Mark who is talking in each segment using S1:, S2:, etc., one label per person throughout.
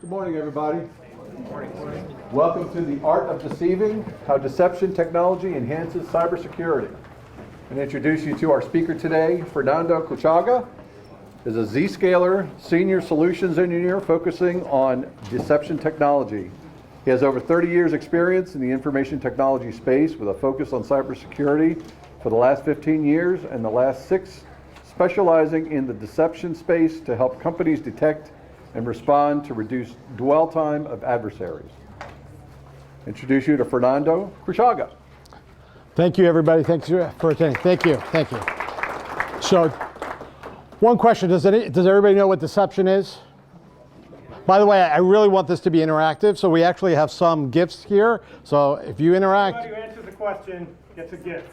S1: Good morning, everybody. Good morning. Welcome to the Art of Deceiving, How Deception Technology Enhances Cybersecurity. And introduce you to our speaker today, Fernando Cruchaga, is a Zscaler Senior Solutions Engineer focusing on deception technology. He has over 30 years experience in the information technology space with a focus on cybersecurity for the last 15 years and the last 6 specializing in the deception space to help companies detect and respond to reduce dwell time of adversaries. Introduce you to Fernando Cruchaga.
S2: Thank you, everybody. Thanks for attending. Thank you. Thank you. So, one question, does everybody know what deception is? By the way, I really want this to be interactive, so we actually have some gifts here. So if you interact...
S3: Everybody who answers the question gets a gift.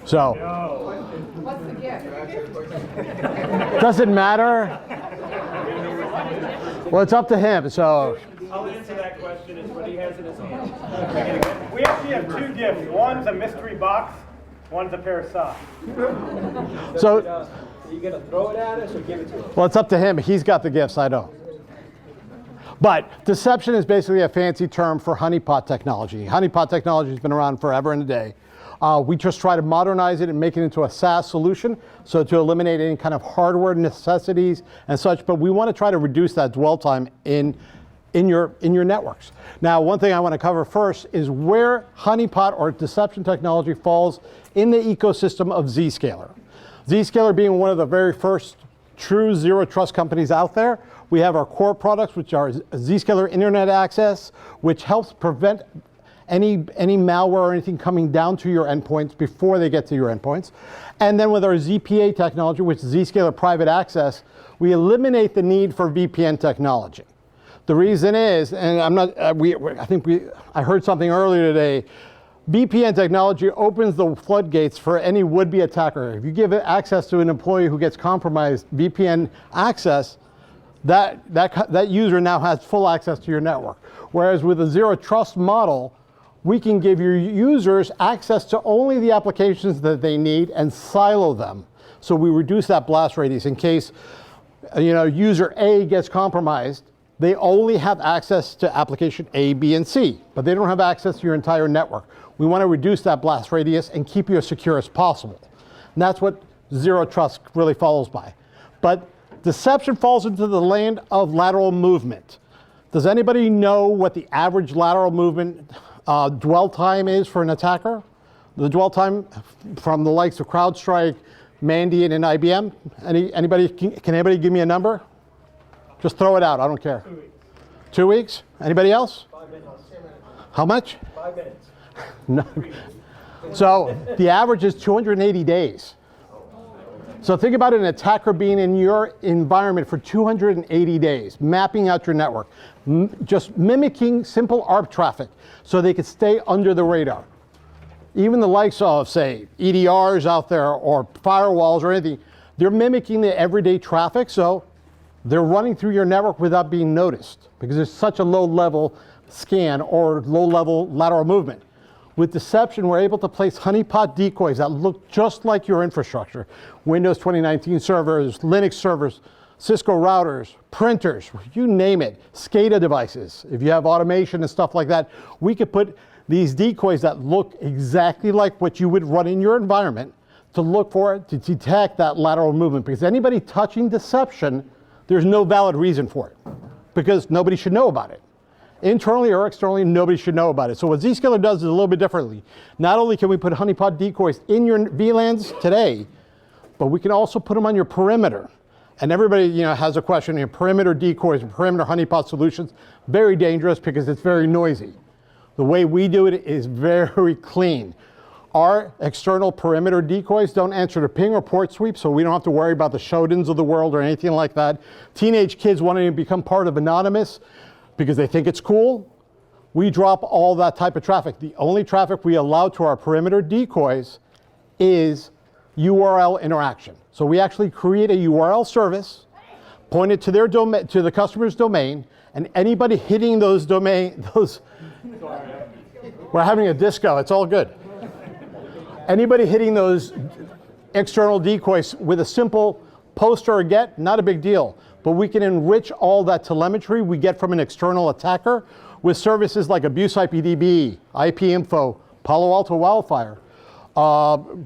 S2: So...
S3: No.
S4: What's the gift?
S2: Does it matter? Well, it's up to him, so...
S3: I'll answer that question. It's what he has in his hand. We actually have 2 gifts. One's a mystery box. One's a pair of socks.
S2: So...
S5: Are you going to throw it at us or give it to us?
S2: Well, it's up to him. He's got the gifts, I don't. But deception is basically a fancy term for honeypot technology. Honeypot technology has been around forever and a day. We just try to modernize it and make it into a SaaS solution, so to eliminate any kind of hardware necessities and such, but we want to try to reduce that dwell time in your networks. Now, one thing I want to cover first is where honeypot or deception technology falls in the ecosystem of Zscaler. Zscaler being one of the very first true zero trust companies out there. We have our core products, which are Zscaler Internet Access, which helps prevent any malware or anything coming down to your endpoints before they get to your endpoints. And then with our ZPA technology, which is Zscaler Private Access, we eliminate the need for VPN technology. The reason is, and I heard something earlier today, VPN technology opens the floodgates for any would-be attacker. If you give access to an employee who gets compromised, VPN access, that user now has full access to your network. Whereas with a zero trust model, we can give your users access to only the applications that they need and silo them. So we reduce that blast radius in case user A gets compromised. They only have access to application A, B, and C, but they don't have access to your entire network. We want to reduce that blast radius and keep you as secure as possible. And that's what zero trust really follows by. But deception falls into the land of lateral movement. Does anybody know what the average lateral movement dwell time is for an attacker? The dwell time from the likes of CrowdStrike, Mandiant, and IBM? Can anybody give me a number? Just throw it out, I don't care.
S3: 2 weeks.
S2: 2 weeks? Anybody else?
S5: 5 minutes.
S2: How much?
S5: 5 minutes.
S2: No. So the average is 280 days. So think about an attacker being in your environment for 280 days, mapping out your network, just mimicking simple ARP traffic so they could stay under the radar. Even the likes of, say, EDRs out there or firewalls or anything, they're mimicking the everyday traffic, so they're running through your network without being noticed because it's such a low-level scan or low-level lateral movement. With deception, we're able to place honeypot decoys that look just like your infrastructure. Windows 2019 servers, Linux servers, Cisco routers, printers, you name it, SCADA devices. If you have automation and stuff like that, we could put these decoys that look exactly like what you would run in your environment to look for it, to detect that lateral movement. Because anybody touching deception, there's no valid reason for it because nobody should know about it. Internally or externally, nobody should know about it. So what Zscaler does is a little bit differently. Not only can we put honeypot decoys in your VLANs today, but we can also put them on your perimeter. And everybody has a question, perimeter decoys, perimeter honeypot solutions, very dangerous because it's very noisy. The way we do it is very clean. Our external perimeter decoys don't answer to ping or port sweep, so we don't have to worry about the Shodins of the world or anything like that. Teenage kids wanting to become part of Anonymous because they think it's cool. We drop all that type of traffic. The only traffic we allow to our perimeter decoys is URL interaction. So we actually create a URL service, point it to their domain, to the customer's domain, and anybody hitting those we're having a disco, it's all good. Anybody hitting those external decoys with a simple post or a get, not a big deal. but we can enrich all that telemetry we get from an external attacker with services like Abuse IPDB, IP Info, Palo Alto Wildfire,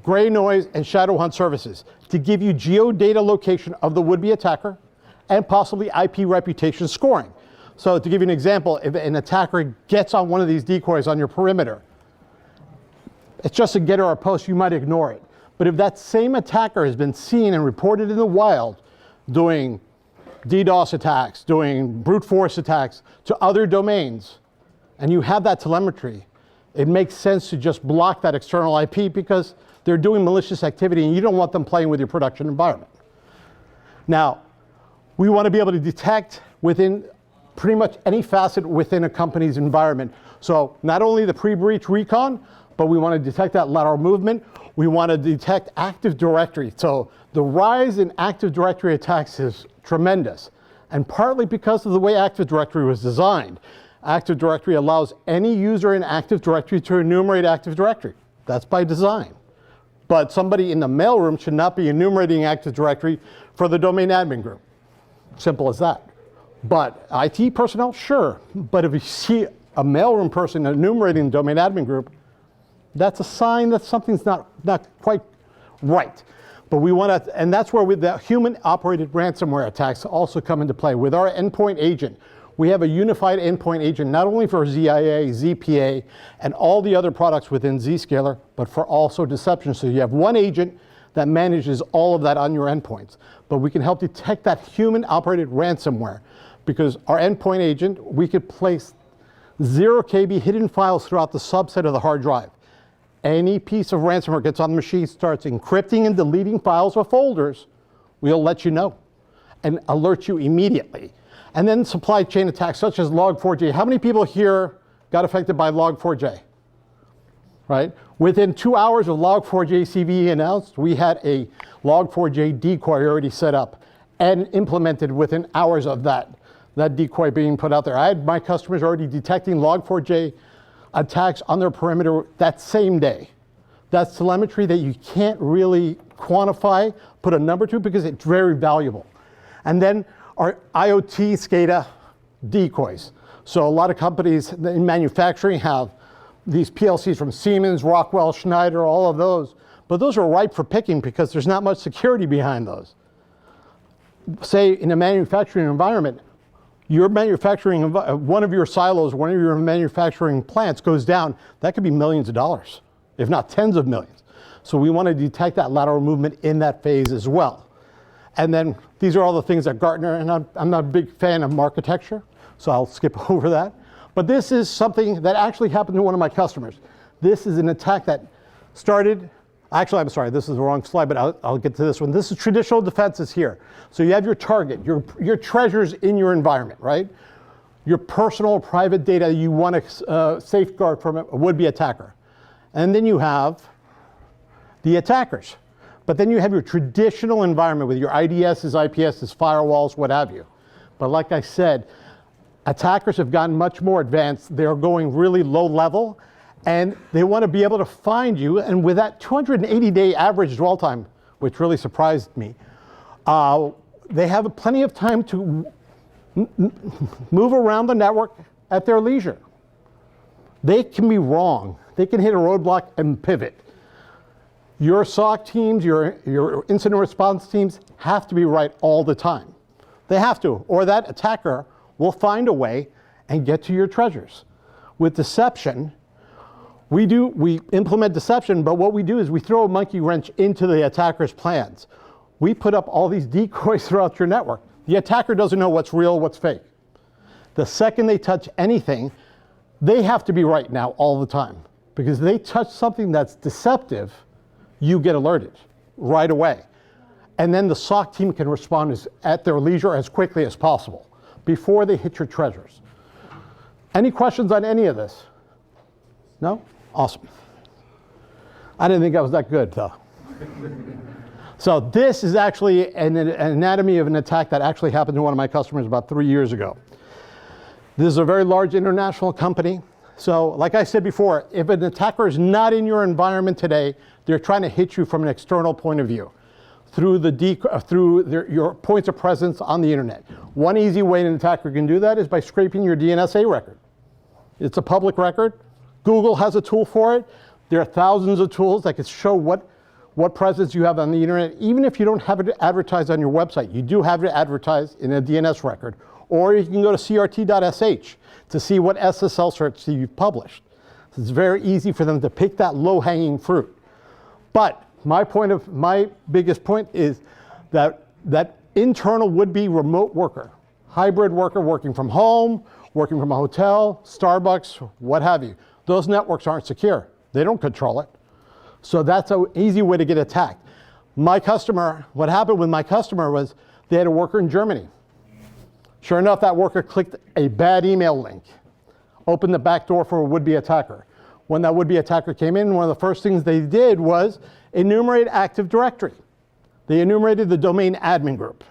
S2: Gray Noise, and Shadow Hunt services to give you geodata location of the would-be attacker and possibly IP reputation scoring. So to give you an example, if an attacker gets on one of these decoys on your perimeter, it's just a getter or a post, you might ignore it. But if that same attacker has been seen and reported in the wild doing DDoS attacks, doing brute force attacks to other domains, and you have that telemetry, it makes sense to just block that external IP because they're doing malicious activity and you don't want them playing with your production environment. Now, we want to be able to detect within pretty much any facet within a company's environment. So not only the pre-breach recon, but we want to detect that lateral movement. We want to detect Active Directory. So the rise in Active Directory attacks is tremendous. And partly because of the way Active Directory was designed. Active Directory allows any user in Active Directory to enumerate Active Directory. That's by design. But somebody in the mailroom should not be enumerating Active Directory for the domain admin group. Simple as that. But IT personnel, sure. But if you see a mailroom person enumerating the domain admin group, that's a sign that something's not quite right. But we want to, and that's where the human-operated ransomware attacks also come into play. With our endpoint agent, we have a unified endpoint agent, not only for ZIA, ZPA, and all the other products within Zscaler, but for also deception. So you have one agent that manages all of that on your endpoints. But we can help detect that human-operated ransomware because our endpoint agent, we could place 0 KB hidden files throughout the subset of the hard drive. Any piece of ransomware gets on the machine, starts encrypting and deleting files or folders, we'll let you know and alert you immediately. And then supply chain attacks such as Log4j. How many people here got affected by Log4j? Right? Within 2 hours of Log4j CVE announced, we had a Log4j decoy already set up and implemented within hours of that decoy being put out there. I had my customers already detecting Log4j attacks on their perimeter that same day. That's telemetry that you can't really quantify, put a number to, because it's very valuable. And then our IoT SCADA decoys. So a lot of companies in manufacturing have these PLCs from Siemens, Rockwell, Schneider, all of those. But those are ripe for picking because there's not much security behind those. Say in a manufacturing environment, your manufacturing, one of your silos, one of your manufacturing plants goes down, that could be millions of dollars, if not tens of millions. So we want to detect that lateral movement in that phase as well. And then these are all the things that Gartner, and I'm not a big fan of architecture, so I'll skip over that. But this is something that actually happened to one of my customers. This is an attack that started, actually, I'm sorry, this is the wrong slide, but I'll get to this one. This is traditional defenses here. So you have your target, your treasures in your environment, right? Your personal private data you want to safeguard from a would-be attacker. And then you have the attackers. But then you have your traditional environment with your IDSs, IPSs, firewalls, what have you. But like I said, attackers have gotten much more advanced. They're going really low level, and they want to be able to find you. And with that 280-day average dwell time, which really surprised me, they have plenty of time to move around the network at their leisure. They can be wrong. They can hit a roadblock and pivot. Your SOC teams, your incident response teams have to be right all the time. They have to, or that attacker will find a way and get to your treasures. With deception, we implement deception, but what we do is we throw a monkey wrench into the attacker's plans. We put up all these decoys throughout your network. The attacker doesn't know what's real, what's fake. The second they touch anything, they have to be right now all the time. Because if they touch something that's deceptive, you get alerted right away. And then the SOC team can respond at their leisure as quickly as possible before they hit your treasures. Any questions on any of this? No? Awesome. I didn't think I was that good, though. So this is actually an anatomy of an attack that actually happened to one of my customers about 3 years ago. This is a very large international company. So like I said before, if an attacker is not in your environment today, they're trying to hit you from an external point of view. through your points of presence on the internet. One easy way an attacker can do that is by scraping your DNSA record. It's a public record. Google has a tool for it. There are thousands of tools that can show what presence you have on the internet. Even if you don't have it advertised on your website, you do have it advertised in a DNS record. Or you can go to crt.sh to see what SSL certs you've published. So it's very easy for them to pick that low-hanging fruit. But my biggest point is that internal would-be remote worker, hybrid worker working from home, working from a hotel, Starbucks, what have you. Those networks aren't secure. They don't control it. So that's an easy way to get attacked. What happened with my customer was they had a worker in Germany. Sure enough, that worker clicked a bad email link, opened the back door for a would-be attacker. When that would-be attacker came in, one of the first things they did was enumerate Active Directory. They enumerated the domain admin group.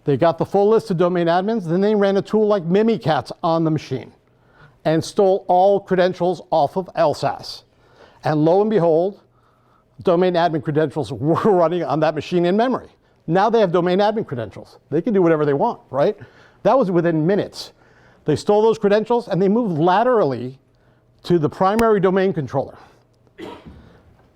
S2: They got the full list of domain admins, then they ran a tool like Mimikatz on the machine and stole all credentials off of LSAS. And lo and behold, domain admin credentials were running on that machine in memory. Now they have domain admin credentials. They can do whatever they want, right? That was within minutes. They stole those credentials and they moved laterally to the primary domain controller.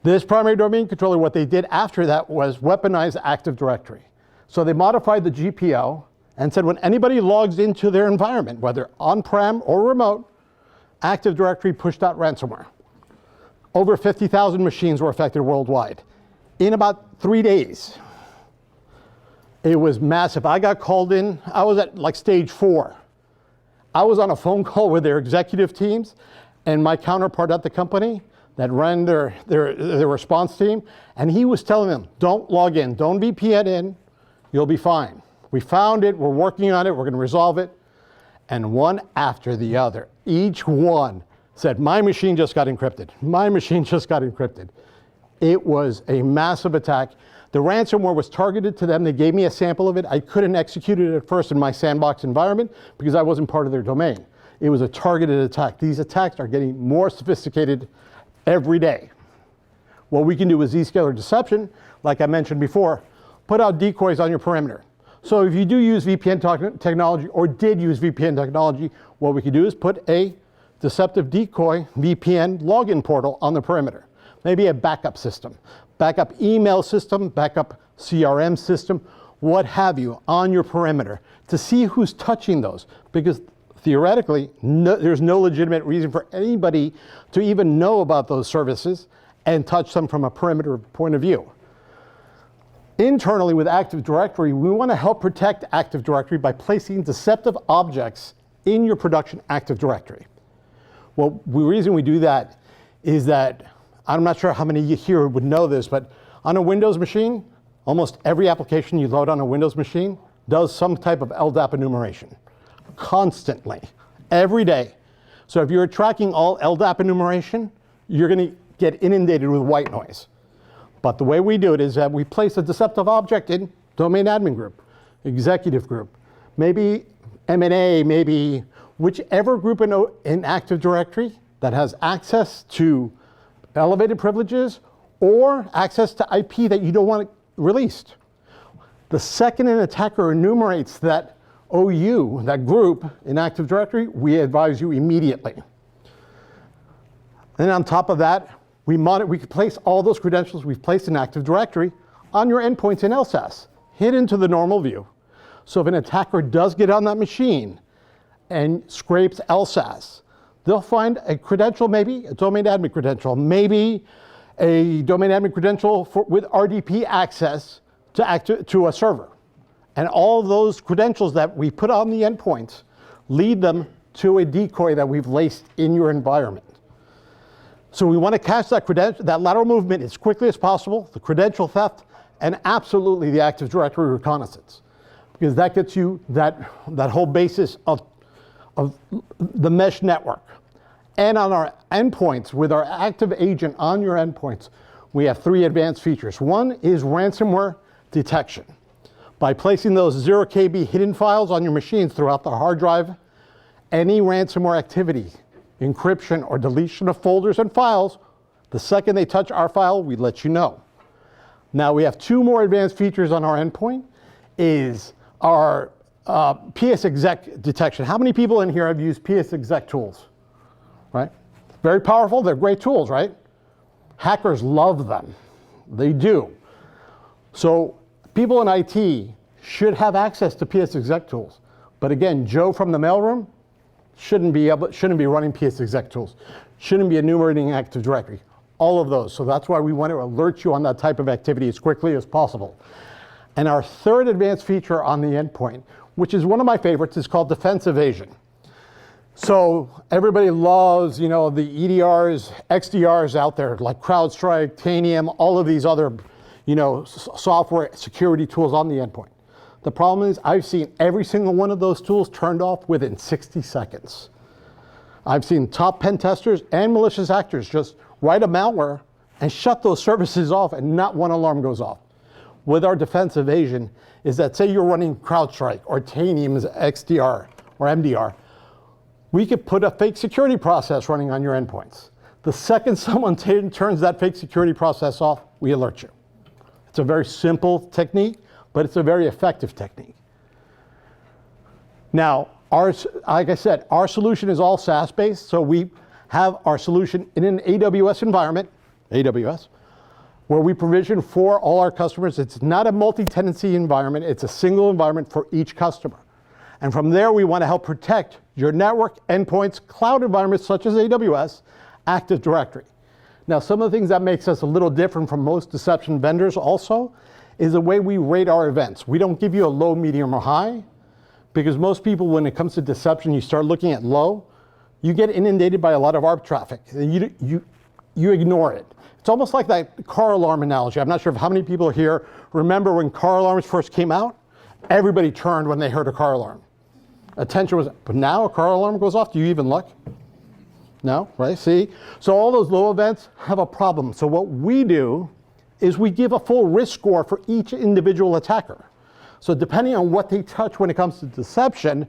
S2: This primary domain controller, what they did after that was weaponize Active Directory. So they modified the GPO and said when anybody logs into their environment, whether on-prem or remote, Active Directory pushed out ransomware. Over 50,000 machines were affected worldwide in about 3 days. It was massive. I got called in. I was at like stage 4. I was on a phone call with their executive teams and my counterpart at the company that ran their response team, and he was telling them, don't log in, don't VPN in, you'll be fine. We found it, we're working on it, we're gonna resolve it. And one after the other, each one said, my machine just got encrypted. My machine just got encrypted. It was a massive attack. The ransomware was targeted to them. They gave me a sample of it. I couldn't execute it at first in my sandbox environment because I wasn't part of their domain. It was a targeted attack. These attacks are getting more sophisticated every day. What we can do with Zscaler deception, like I mentioned before, put out decoys on your perimeter. So if you do use VPN technology or did use VPN technology, what we can do is put a deceptive decoy VPN login portal on the perimeter. Maybe a backup system, backup email system, backup CRM system, what have you, on your perimeter to see who's touching those. Because theoretically, there's no legitimate reason for anybody to even know about those services and touch them from a perimeter point of view. Internally with Active Directory, we want to help protect Active Directory by placing deceptive objects in your production Active Directory. Well, the reason we do that is that, I'm not sure how many here would know this, but on a Windows machine, almost every application you load on a Windows machine does some type of LDAP enumeration. Constantly, every day. So if you're tracking all LDAP enumeration, you're going to get inundated with white noise. But the way we do it is that we place a deceptive object in domain admin group, executive group, maybe M&A, maybe whichever group in Active Directory that has access to elevated privileges or access to IP that you don't want released. The second an attacker enumerates that OU, that group in Active Directory, we advise you immediately. Then on top of that, we can place all those credentials we've placed in Active Directory on your endpoints in LSAS, hidden to the normal view. So if an attacker does get on that machine and scrapes LSAS, they'll find a credential, maybe a domain admin credential, maybe a domain admin credential with RDP access to a server. And all of those credentials that we put on the endpoints lead them to a decoy that we've laced in your environment. So we want to catch that lateral movement as quickly as possible, the credential theft, and absolutely the Active Directory reconnaissance. Because that gets you that whole basis of the mesh network. And on our endpoints, with our active agent on your endpoints, we have 3 advanced features. One is ransomware detection. By placing those 0 KB hidden files on your machines throughout the hard drive, any ransomware activity, encryption or deletion of folders and files, the second they touch our file, we let you know. Now we have two more advanced features on our endpoint, is our PS exec detection. How many people in here have used PS exec tools? Right? Very powerful, they're great tools, right? Hackers love them, they do. So people in IT should have access to PS exec tools. But again, Joe from the mailroom shouldn't be running PS exec tools, shouldn't be enumerating Active Directory, all of those. So that's why we want to alert you on that type of activity as quickly as possible. And our third advanced feature on the endpoint, which is one of my favorites, is called defense evasion. So everybody loves, the EDRs, XDRs out there, like CrowdStrike, Tanium, all of these other, software security tools on the endpoint. The problem is I've seen every single one of those tools turned off within 60 seconds. I've seen top pen testers and malicious actors just write a malware and shut those services off and not one alarm goes off. With our defense evasion is that, say you're running CrowdStrike or Tanium's XDR or MDR, we could put a fake security process running on your endpoints. The second someone turns that fake security process off, we alert you. It's a very simple technique, but it's a very effective technique. Now, like I said, our solution is all SaaS-based, so we have our solution in an AWS environment, AWS, where we provision for all our customers. It's not a multi-tenancy environment, it's a single environment for each customer. And from there, we want to help protect your network, endpoints, cloud environments such as AWS, Active Directory. Now, some of the things that makes us a little different from most deception vendors also is the way we rate our events. We don't give you a low, medium, or high, because most people, when it comes to deception, you start looking at low, you get inundated by a lot of ARP traffic, and you ignore it. It's almost like that car alarm analogy. I'm not sure if how many people here remember when car alarms first came out, everybody turned when they heard a car alarm. Attention was, but now a car alarm goes off, do you even look? No, right, see? So all those low events have a problem. So what we do is we give a full risk score for each individual attacker. So depending on what they touch when it comes to deception,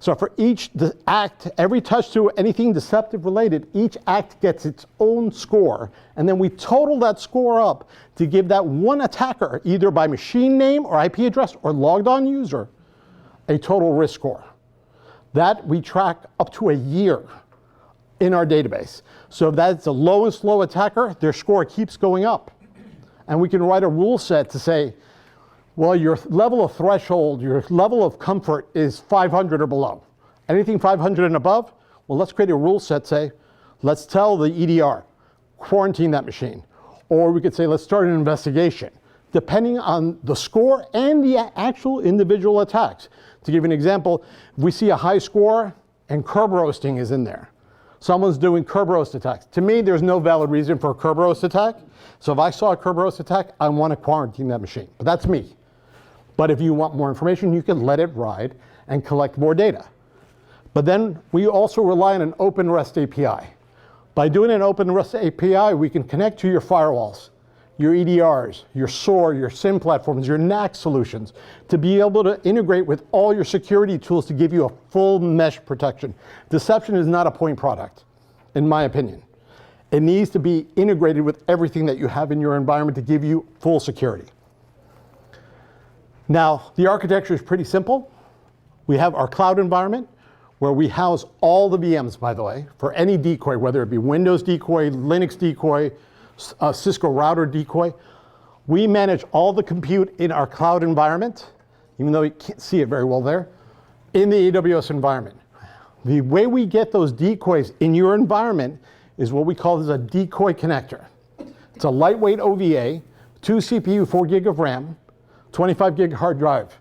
S2: so for each act, every touch to anything deceptive related, each act gets its own score. And then we total that score up to give that one attacker, either by machine name or IP address or logged on user, a total risk score. That we track up to a year in our database. So if that's a low and slow attacker, their score keeps going up. And we can write a rule set to say, well, your level of threshold, your level of comfort is 500 or below. Anything 500 and above, well, let's create a rule set, say, let's tell the EDR, quarantine that machine. Or we could say, let's start an investigation, depending on the score and the actual individual attacks. To give you an example, if we see a high score and curb roasting is in there. Someone's doing curb roast attacks. To me, there's no valid reason for a curb roast attack. So if I saw a curb roast attack, I want to quarantine that machine. But that's me. But if you want more information, you can let it ride and collect more data. But then we also rely on an open REST API. By doing an open REST API, we can connect to your firewalls, your EDRs, your SOAR, your SIEM platforms, your NAC solutions, to be able to integrate with all your security tools to give you a full mesh protection. Deception is not a point product, in my opinion. It needs to be integrated with everything that you have in your environment to give you full security. Now, the architecture is pretty simple. We have our cloud environment where we house all the VMs, by the way, for any decoy, whether it be Windows decoy, Linux decoy, Cisco router decoy. We manage all the compute in our cloud environment, even though you can't see it very well there, in the AWS environment. The way we get those decoys in your environment is what we call as a decoy connector. It's a lightweight OVA, 2 CPU, 4 gig of RAM, 25 gig hard drive.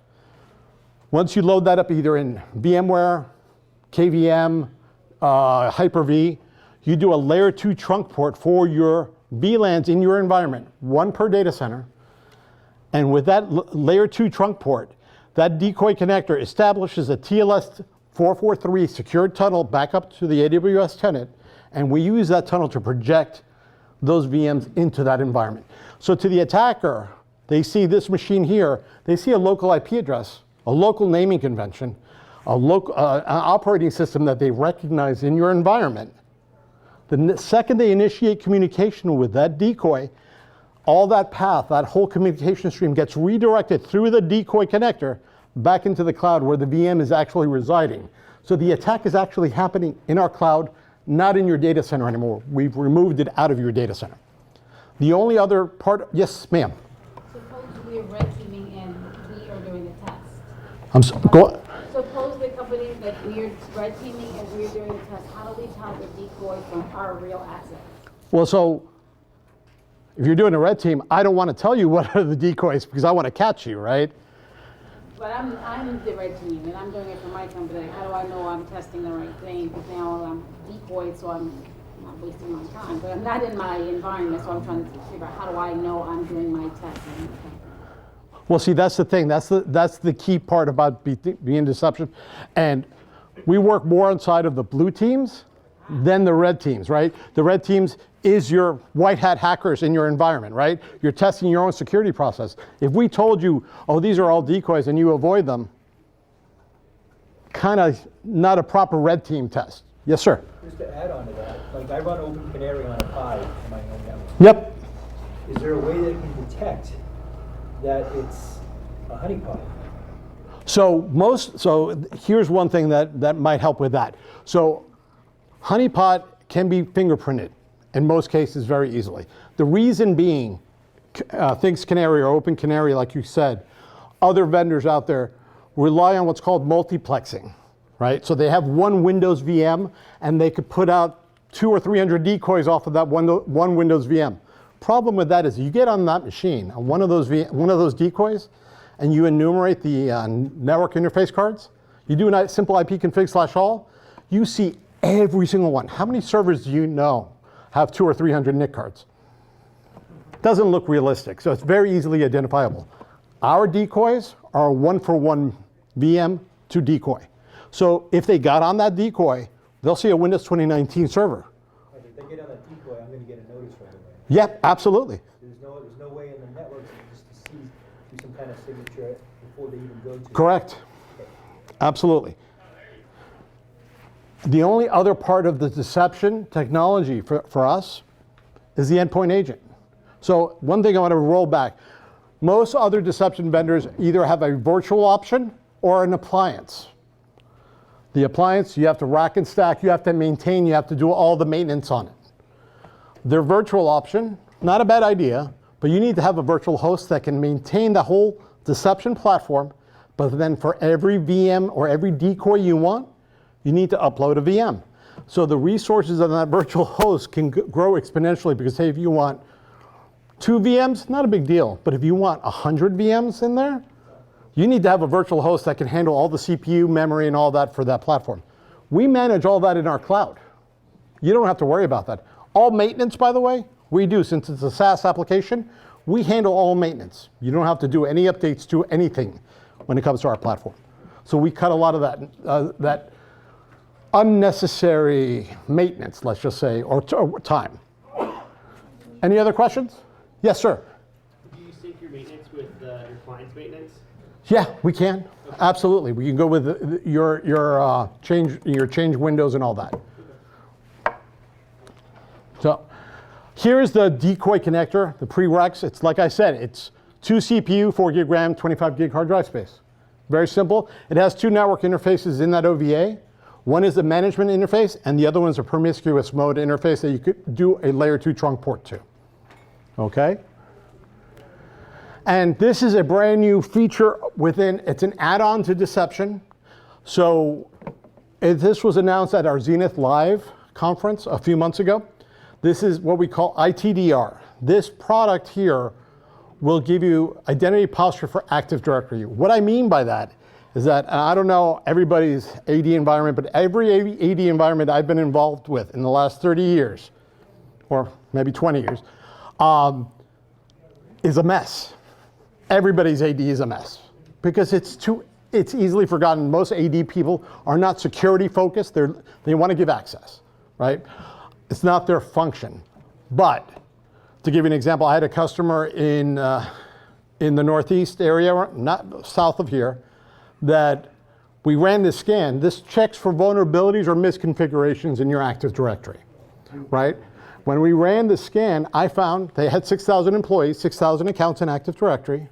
S2: Once you load that up either in VMware, KVM, Hyper-V, you do a layer 2 trunk port for your VLANs in your environment, one per data center. And with that layer 2 trunk port, that decoy connector establishes a TLS 443 secured tunnel back up to the AWS tenant, and we use that tunnel to project those VMs into that environment. So to the attacker, they see this machine here, they see a local IP address, a local naming convention, a local an operating system that they recognize in your environment. The second they initiate communication with that decoy, all that path, that whole communication stream gets redirected through the decoy connector back into the cloud where the VM is actually residing. So the attack is actually happening in our cloud, not in your data center anymore. We've removed it out of your data center. The only other part, yes, ma'am.
S4: Suppose we're red teaming and we are doing the test. Suppose the company that we're red teaming and we're doing the test, how do we tell the decoy from our real assets?
S2: Well, so if you're doing a red team, I don't want to tell you what are the decoys because I want to catch you, right?
S4: But I'm the red team and I'm doing it for my company. How do I know I'm testing the right thing? Because now I'm decoyed, so I'm not wasting my time. But I'm not in my environment, so I'm trying to figure out how do I know I'm doing my testing.
S2: Well, see, that's the thing. That's the key part about being deception. And we work more inside of the blue teams than the red teams, right? The red teams is your white hat hackers in your environment, right? You're testing your own security process. If we told you, oh, these are all decoys and you avoid them, kind of not a proper red team test. Yes, sir?
S5: Just to add on to that, like I run Open Canary on a Pi in my own network.
S2: Yep.
S5: Is there a way that it can detect that it's a honeypot?
S2: So here's one thing that might help with that. So honeypot can be fingerprinted in most cases very easily. The reason being, Things Canary or Open Canary, like you said, other vendors out there rely on what's called multiplexing, right? So they have one Windows VM and they could put out 200 or 300 decoys off of that one Windows VM. Problem with that is you get on that machine, on one of those decoys, and you enumerate the network interface cards, you do a simple IP config/all, you see every single one. How many servers do you know have 200 or 300 NIC cards? Doesn't look realistic, so it's very easily identifiable. Our decoys are a 1-for-1 VM to decoy. So if they got on that decoy, they'll see a Windows 2019 server.
S5: Like if they get on that decoy, I'm going to get a notice right away.
S2: Yep, absolutely.
S5: There's no way in the network just to see do some kind of signature before they even go to.
S2: Correct. Absolutely. The only other part of the deception technology for us is the endpoint agent. So one thing I want to roll back. Most other deception vendors either have a virtual option or an appliance. The appliance, you have to rack and stack, you have to maintain, you have to do all the maintenance on it. Their virtual option, not a bad idea, but you need to have a virtual host that can maintain the whole deception platform, but then for every VM or every decoy you want, you need to upload a VM. So the resources on that virtual host can grow exponentially because, say, if you want 2 VMs, not a big deal. But if you want 100 VMs in there, you need to have a virtual host that can handle all the CPU, memory, and all that for that platform. We manage all that in our cloud. You don't have to worry about that. All maintenance, by the way, we do. Since it's a SaaS application, we handle all maintenance. You don't have to do any updates to anything when it comes to our platform. So we cut a lot of that unnecessary maintenance, let's just say, or time. Any other questions? Yes, sir.
S6: Do you sync your maintenance with your client's maintenance?
S2: Yeah, we can. Absolutely. We can go with your change windows and all that. So here's the decoy connector, the prereqs. It's like I said, it's 2 CPU, 4 gig RAM, 25 gig hard drive space. Very simple. It has 2 network interfaces in that OVA. One is the management interface, and the other one is a promiscuous mode interface that you could do a layer 2 trunk port to. Okay? And this is a brand new feature within, it's an add-on to Deception. So this was announced at our Zenith Live conference a few months ago. This is what we call ITDR. This product here will give you identity posture for Active Directory. What I mean by that is that, I don't know everybody's AD environment, but every AD environment I've been involved with in the last 30 years, or maybe 20 years, is a mess. Everybody's AD is a mess because it's easily forgotten. Most AD people are not security focused. They want to give access, right? It's not their function. But to give you an example, I had a customer in the Northeast area, not south of here, that we ran this scan. This checks for vulnerabilities or misconfigurations in your Active Directory, right? When we ran the scan, I found they had 6,000 employees, 6,000 accounts in Active Directory,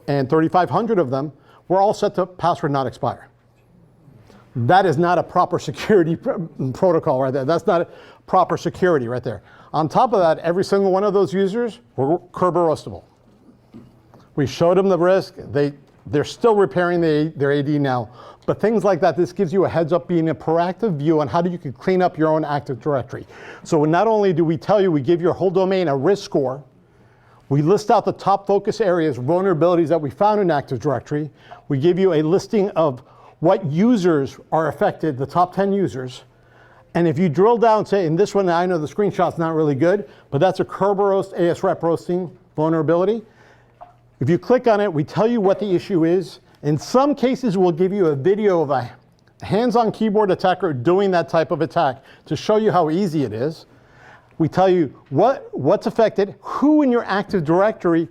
S2: and 3,500 of them were all set to password not expire. That is not a proper security protocol right there. That's not proper security right there. On top of that, every single one of those users were Kerber roastable. We showed them the risk. They're still repairing their AD now. But things like that, this gives you a heads up, being a proactive view on how you can clean up your own Active Directory. So not only do we tell you, we give your whole domain a risk score, we list out the top focus areas, vulnerabilities that we found in Active Directory. We give you a listing of what users are affected, the top 10 users. And if you drill down, say, in this one, I know the screenshot's not really good, but that's a Kerber roast ASREP roasting vulnerability. If you click on it, we tell you what the issue is. In some cases, we'll give you a video of a hands-on keyboard attacker doing that type of attack to show you how easy it is. We tell you what's affected, who in your Active Directory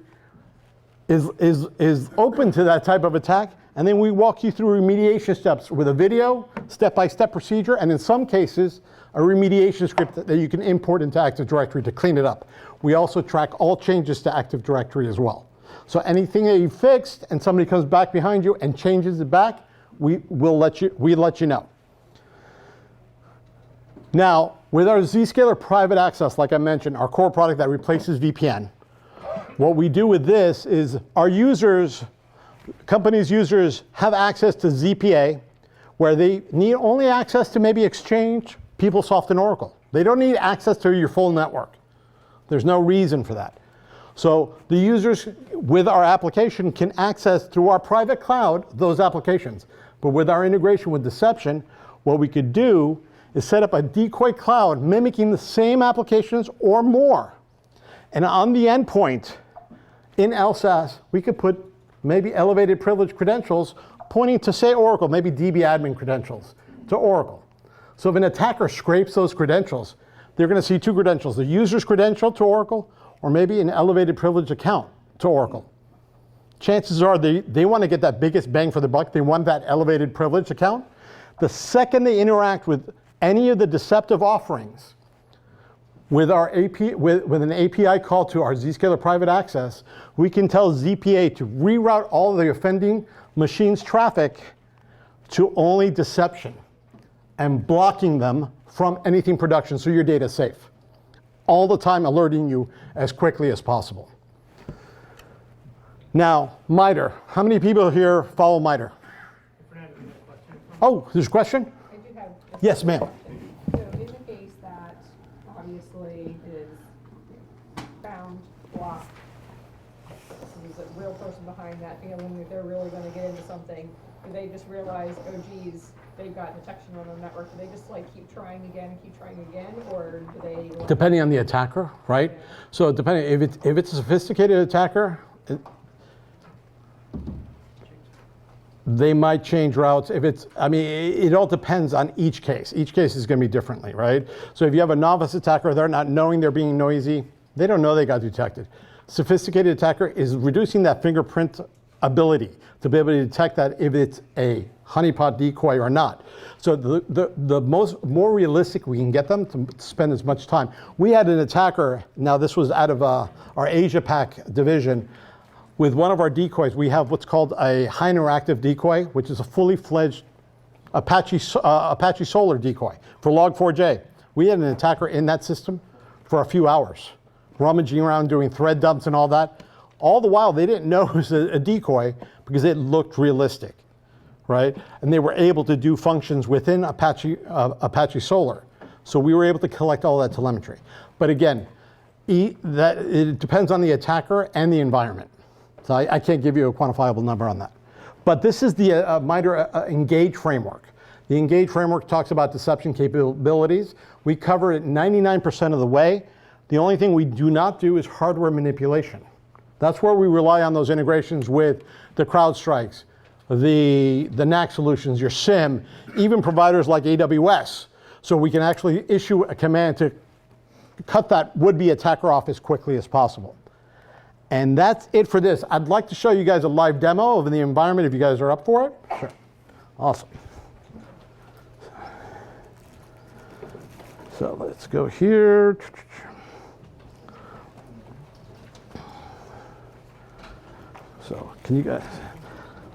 S2: is open to that type of attack, and then we walk you through remediation steps with a video, step-by-step procedure, and in some cases, a remediation script that you can import into Active Directory to clean it up. We also track all changes to Active Directory as well. So anything that you fixed and somebody comes back behind you and changes it back, we let you know. Now, with our Zscaler private access, like I mentioned, our core product that replaces VPN, what we do with this is our users, companies' users have access to ZPA, where they need only access to maybe Exchange, PeopleSoft, and Oracle. They don't need access to your full network. There's no reason for that. So the users with our application can access through our private cloud those applications. But with our integration with Deception, what we could do is set up a decoy cloud mimicking the same applications or more. And on the endpoint in LSAS, we could put maybe elevated privilege credentials pointing to, say, Oracle, maybe DB admin credentials to Oracle. So if an attacker scrapes those credentials, they're going to see two credentials, the user's credential to Oracle, or maybe an elevated privilege account to Oracle. Chances are they want to get that biggest bang for the buck. They want that elevated privilege account. The second they interact with any of the deceptive offerings, with an API call to our Zscaler private access, we can tell ZPA to reroute all the offending machine's traffic to only Deception and blocking them from anything production so your data is safe. All the time alerting you as quickly as possible. Now, MITRE. How many people here follow MITRE? Oh, there's a question?
S7: I do have.
S2: Yes, ma'am.
S7: So in the case that obviously is found, blocked, there's a real person behind that feeling that they're really going to get into something, do they just realize, oh geez, they've got detection on their network? Do they just like keep trying again, or do they?
S2: Depending on the attacker, right?
S7: Yeah.
S2: So depending, if it's a sophisticated attacker, they might change routes. If it's, I mean, it all depends on each case. Each case is going to be differently, right? So if you have a novice attacker, they're not knowing they're being noisy. They don't know they got detected. Sophisticated attacker is reducing that fingerprint ability to be able to detect that if it's a honeypot decoy or not. So the more realistic we can get them to spend as much time. We had an attacker, now this was out of our Asia Pac division. With one of our decoys, we have what's called a high interactive decoy, which is a fully fledged Apache Solar decoy for Log4j. We had an attacker in that system for a few hours, rummaging around doing thread dumps and all that. All the while, they didn't know it was a decoy because it looked realistic, right? And they were able to do functions within Apache Solar. So we were able to collect all that telemetry. But again, it depends on the attacker and the environment. So I can't give you a quantifiable number on that. But this is the MITRE Engage framework. The Engage framework talks about deception capabilities. We cover it 99% of the way. The only thing we do not do is hardware manipulation. That's where we rely on those integrations with the CrowdStrikes, the NAC solutions, your SIM, even providers like AWS. So we can actually issue a command to cut that would-be attacker off as quickly as possible. And that's it for this. I'd like to show you guys a live demo of the environment if you guys are up for it. Sure. Awesome. So let's go here. Can you guys,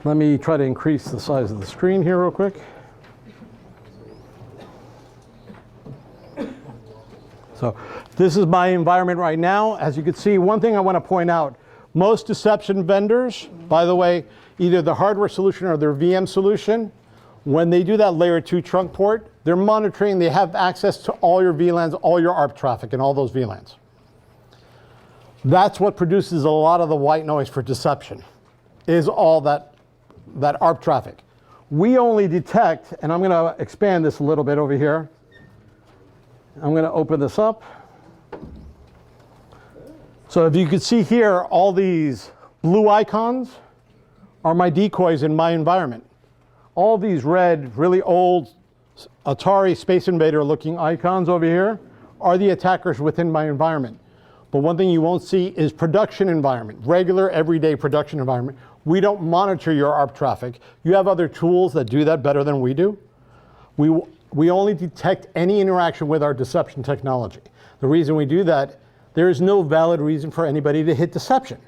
S2: let me try to increase the size of the screen here real quick. So this is my environment right now. As you can see, one thing I want to point out, most deception vendors, by the way, either the hardware solution or their VM solution, when they do that layer 2 trunk port, they're monitoring, they have access to all your VLANs, all your ARP traffic and all those VLANs. That's what produces a lot of the white noise for deception, is all that ARP traffic. We only detect, and I'm going to expand this a little bit over here. I'm going to open this up. So if you can see here, all these blue icons are my decoys in my environment. All these red, really old Atari Space Invader looking icons over here are the attackers within my environment. But one thing you won't see is production environment, regular everyday production environment. We don't monitor your ARP traffic. You have other tools that do that better than we do. We only detect any interaction with our deception technology. The reason we do that, there is no valid reason for anybody to hit deception.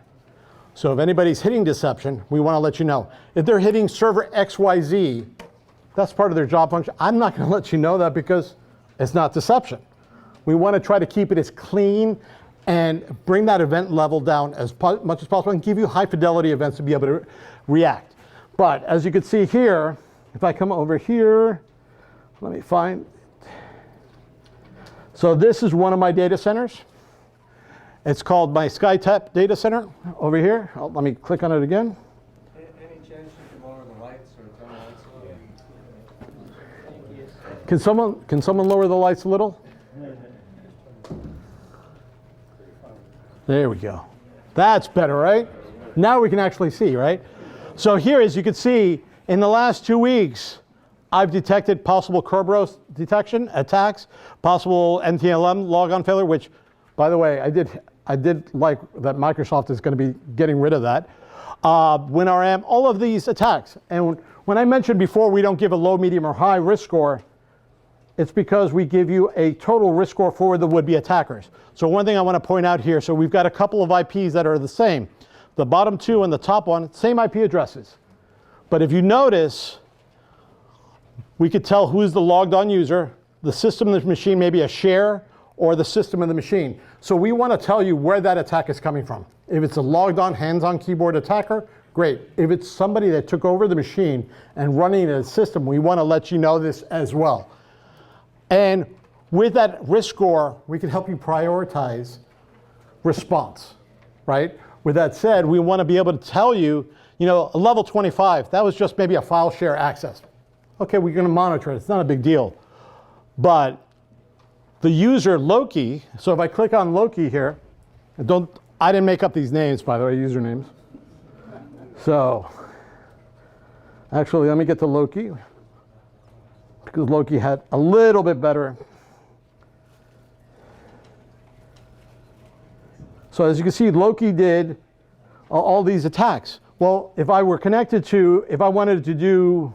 S2: So if anybody's hitting deception, we want to let you know. If they're hitting server XYZ, that's part of their job function. I'm not going to let you know that because it's not deception. We want to try to keep it as clean and bring that event level down as much as possible and give you high fidelity events to be able to react. But as you can see here, if I come over here, let me find. So this is one of my data centers. It's called my SkyTap data center over here. Oh, let me click on it again.
S8: Any chance you can lower the lights or turn the lights on?
S2: Can someone lower the lights a little? There we go. That's better, right? Now we can actually see, right? So here, as you can see, in the last 2 weeks, I've detected possible Kerberos detection, attacks, possible NTLM logon failure, which, by the way, I did like that Microsoft is going to be getting rid of that. WinRM, all of these attacks. And when I mentioned before we don't give a low, medium, or high risk score, it's because we give you a total risk score for the would-be attackers. So one thing I want to point out here, so we've got a couple of IPs that are the same. The bottom two and the top one, same IP addresses. But if you notice, we could tell who's the logged on user, the system of the machine, maybe a share, or the system of the machine. So we want to tell you where that attack is coming from. If it's a logged on, hands-on keyboard attacker, great. If it's somebody that took over the machine and running a system, we want to let you know this as well. And with that risk score, we can help you prioritize response, right? With that said, we want to be able to tell you, you know, a level 25, that was just maybe a file share access. Okay, we're going to monitor it. It's not a big deal. But the user Loki, so if I click on Loki here, I didn't make up these names, by the way, usernames. So actually, let me get to Loki, because Loki had a little bit better. So as you can see, Loki did all these attacks. Well, if I were connected to, if I wanted to do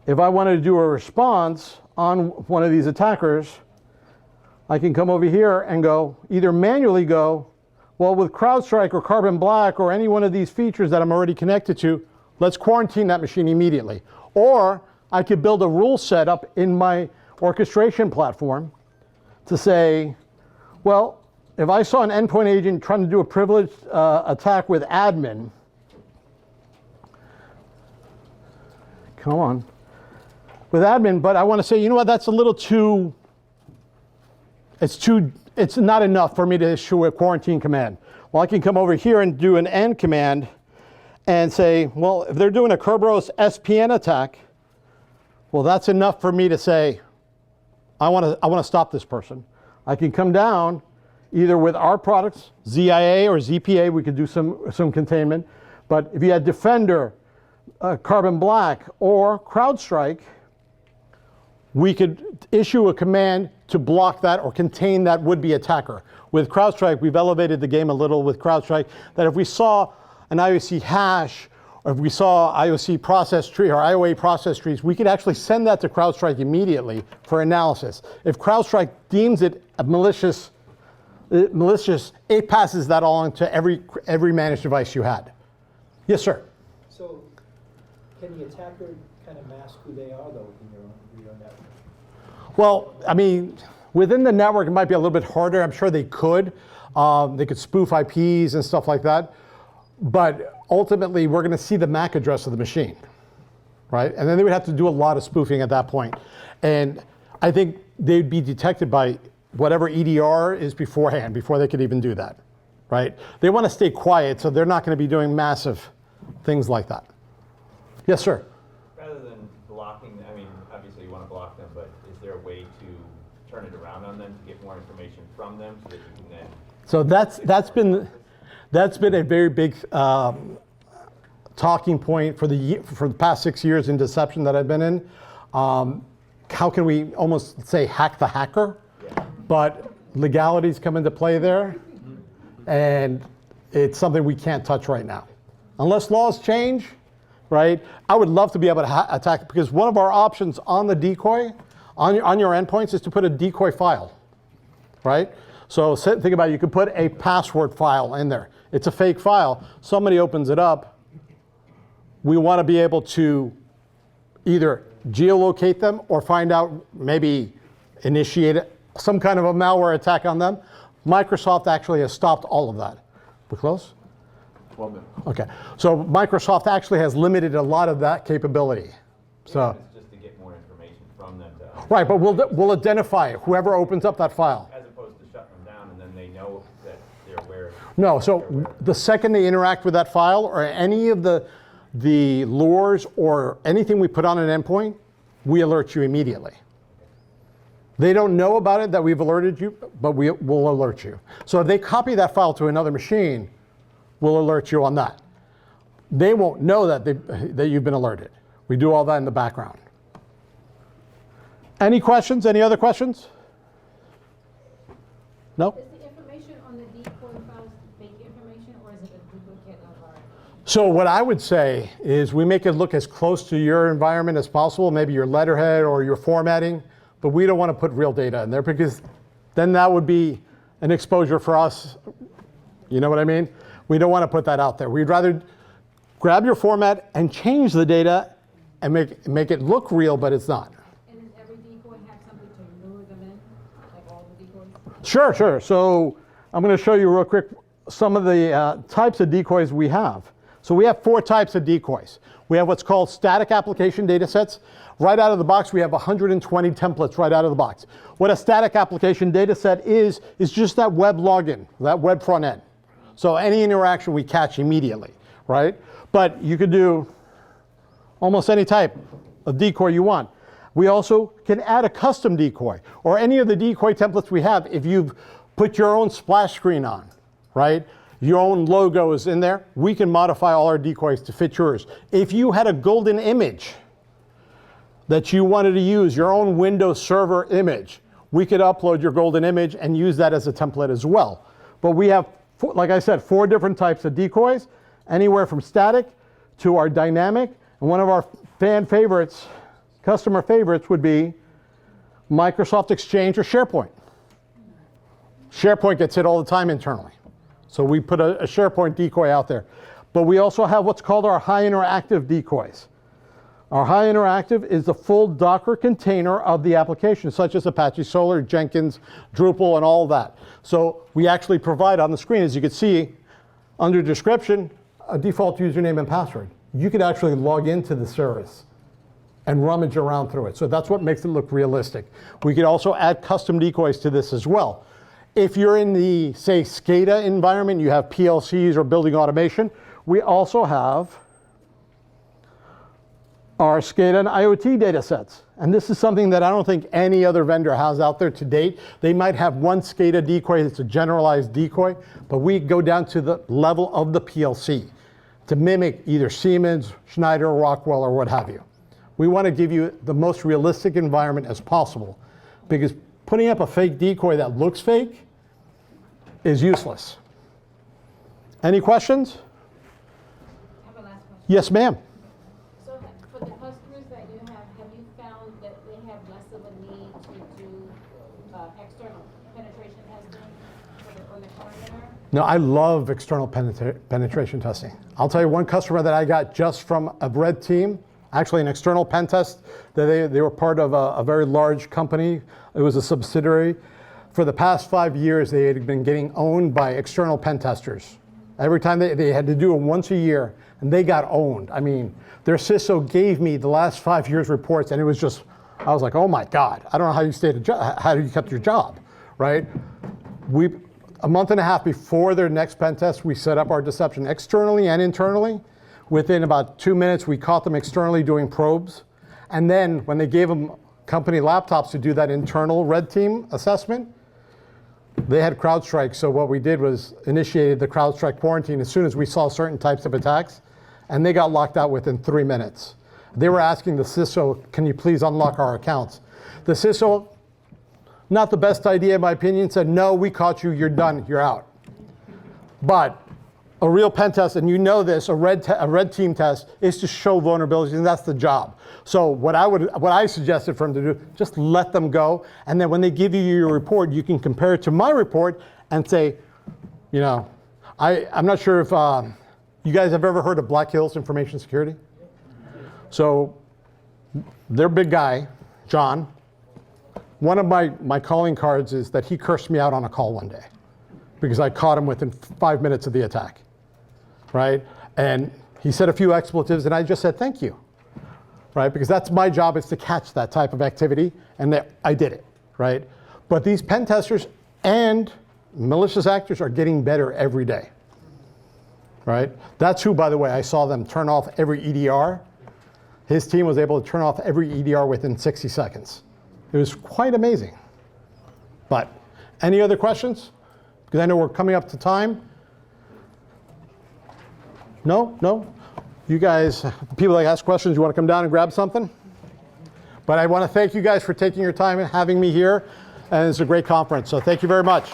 S2: a response on one of these attackers, I can come over here and go, either manually go, well, with CrowdStrike or Carbon Black or any one of these features that I'm already connected to, let's quarantine that machine immediately. Or I could build a rule set up in my orchestration platform to say, well, if I saw an endpoint agent trying to do a privileged attack with admin, come on, with admin, but I want to say, you know what, that's a little too, it's not enough for me to issue a quarantine command. Well, I can come over here and do an end command and say, well, if they're doing a Kerberos SPN attack, well, that's enough for me to say, I want to stop this person. I can come down either with our products, ZIA or ZPA, we could do some containment. But if you had Defender, Carbon Black, or CrowdStrike, we could issue a command to block that or contain that would-be attacker. With CrowdStrike, we've elevated the game a little with CrowdStrike, that if we saw an IOC hash, or if we saw IOC process tree or IOA process trees, we could actually send that to CrowdStrike immediately for analysis. If CrowdStrike deems it a malicious, it passes that on to every managed device you had. Yes, sir.
S5: So, can the attacker kind of mask who they are, though, in your network?
S2: Well, I mean, within the network, it might be a little bit harder. I'm sure they could. They could spoof IPs and stuff like that. But ultimately, we're going to see the MAC address of the machine, right? And then they would have to do a lot of spoofing at that point. And I think they'd be detected by whatever EDR is beforehand, before they could even do that, right? They want to stay quiet, so they're not going to be doing massive things like that. Yes, sir.
S9: Rather than blocking, I mean, obviously you want to block them, but is there a way to turn it around on them to get more information from them so that you can then?
S2: So that's been a very big talking point for the past 6 years in deception that I've been in. How can we almost say hack the hacker?
S9: Yeah.
S2: But legalities come into play there, and it's something we can't touch right now. Unless laws change, right? I would love to be able to attack, because one of our options on the decoy, on your endpoints, is to put a decoy file, right? So think about it, you could put a password file in there. It's a fake file. Somebody opens it up. We want to be able to either geolocate them or find out, maybe initiate some kind of a malware attack on them. Microsoft actually has stopped all of that. We're close?
S1: 12 minutes.
S2: Okay. So Microsoft actually has limited a lot of that capability. So.
S9: It's just to get more information from them.
S2: Right, but we'll identify whoever opens up that file.
S9: As opposed to shutting them down and then they know that they're aware.
S2: No, so the second they interact with that file or any of the lures or anything we put on an endpoint, we alert you immediately. They don't know about it that we've alerted you, but we will alert you. So if they copy that file to another machine, we'll alert you on that. They won't know that you've been alerted. We do all that in the background. Any questions? Any other questions? No?
S4: Is the information on the decoy files fake information, or is it a duplicate of our?
S2: So what I would say is we make it look as close to your environment as possible, maybe your letterhead or your formatting, but we don't want to put real data in there, because then that would be an exposure for us. You know what I mean? We don't want to put that out there. We'd rather grab your format and change the data and make it look real, but it's not.
S4: And does every decoy have something to lure them in, like all the decoys?
S2: Sure, sure. So I'm going to show you real quick some of the types of decoys we have. So we have 4 types of decoys. We have what's called static application data sets. Right out of the box, we have 120 templates right out of the box. What a static application data set is just that web login, that web front end. So any interaction we catch immediately, right? But you could do almost any type of decoy you want. We also can add a custom decoy, or any of the decoy templates we have. If you've put your own splash screen on, right? Your own logo is in there, we can modify all our decoys to fit yours. If you had a golden image that you wanted to use, your own Windows Server image, we could upload your golden image and use that as a template as well. But we have, like I said, 4 different types of decoys, anywhere from static to our dynamic. And one of our fan favorites, customer favorites, would be Microsoft Exchange or SharePoint. SharePoint gets hit all the time internally. So we put a SharePoint decoy out there. But we also have what's called our high interactive decoys. Our high interactive is the full Docker container of the application, such as Apache Solr, Jenkins, Drupal, and all of that. So we actually provide on the screen, as you can see, under description, a default username and password. You could actually log into the service and rummage around through it. So that's what makes it look realistic. We could also add custom decoys to this as well. If you're in the, say, SCADA environment, you have PLCs or building automation, we also have our SCADA and IoT data sets. And this is something that I don't think any other vendor has out there to date. They might have one SCADA decoy that's a generalized decoy, but we go down to the level of the PLC to mimic either Siemens, Schneider, Rockwell, or what have you. We want to give you the most realistic environment as possible, because putting up a fake decoy that looks fake is useless. Any questions?
S4: I have a last question.
S2: Yes, ma'am.
S4: So for the customers that you have you found that they have less of a need to do external penetration testing on the perimeter?
S2: No, I love external penetration testing. I'll tell you one customer that I got just from a red team, actually an external pen test, that they were part of a very large company. It was a subsidiary. For the past 5 years, they had been getting owned by external pen testers. Every time they had to do it once a year, and they got owned. I mean, their CISO gave me the last 5 years' reports, and it was just, I was like, oh my God, I don't know how you how you kept your job, right? A month and a half before their next pen test, we set up our deception externally and internally. Within about 2 minutes, we caught them externally doing probes. And then when they gave them company laptops to do that internal red team assessment, they had CrowdStrike. So what we did was initiated the CrowdStrike quarantine as soon as we saw certain types of attacks, and they got locked out within 3 minutes. They were asking the CISO, can you please unlock our accounts? The CISO, not the best idea in my opinion, said, no, we caught you, you're done, you're out. But a real pen test, and you know this, a red team test is to show vulnerabilities, and that's the job. So what I suggested for them to do, just let them go, and then when they give you your report, you can compare it to my report and say, you know, I'm not sure if you guys have ever heard of Black Hills Information Security? So their big guy, John, one of my calling cards is that he cursed me out on a call one day because I caught him within 5 minutes of the attack, right? And he said a few expletives, and I just said, thank you, right? Because that's my job, is to catch that type of activity, and I did it, right? But these pen testers and malicious actors are getting better every day, right? That's who, by the way, I saw them turn off every EDR. His team was able to turn off every EDR within 60 seconds. It was quite amazing. But any other questions? Because I know we're coming up to time. No? You guys, people that ask questions, you want to come down and grab something? But I want to thank you guys for taking your time and having me here. And it's a great conference, so thank you very much.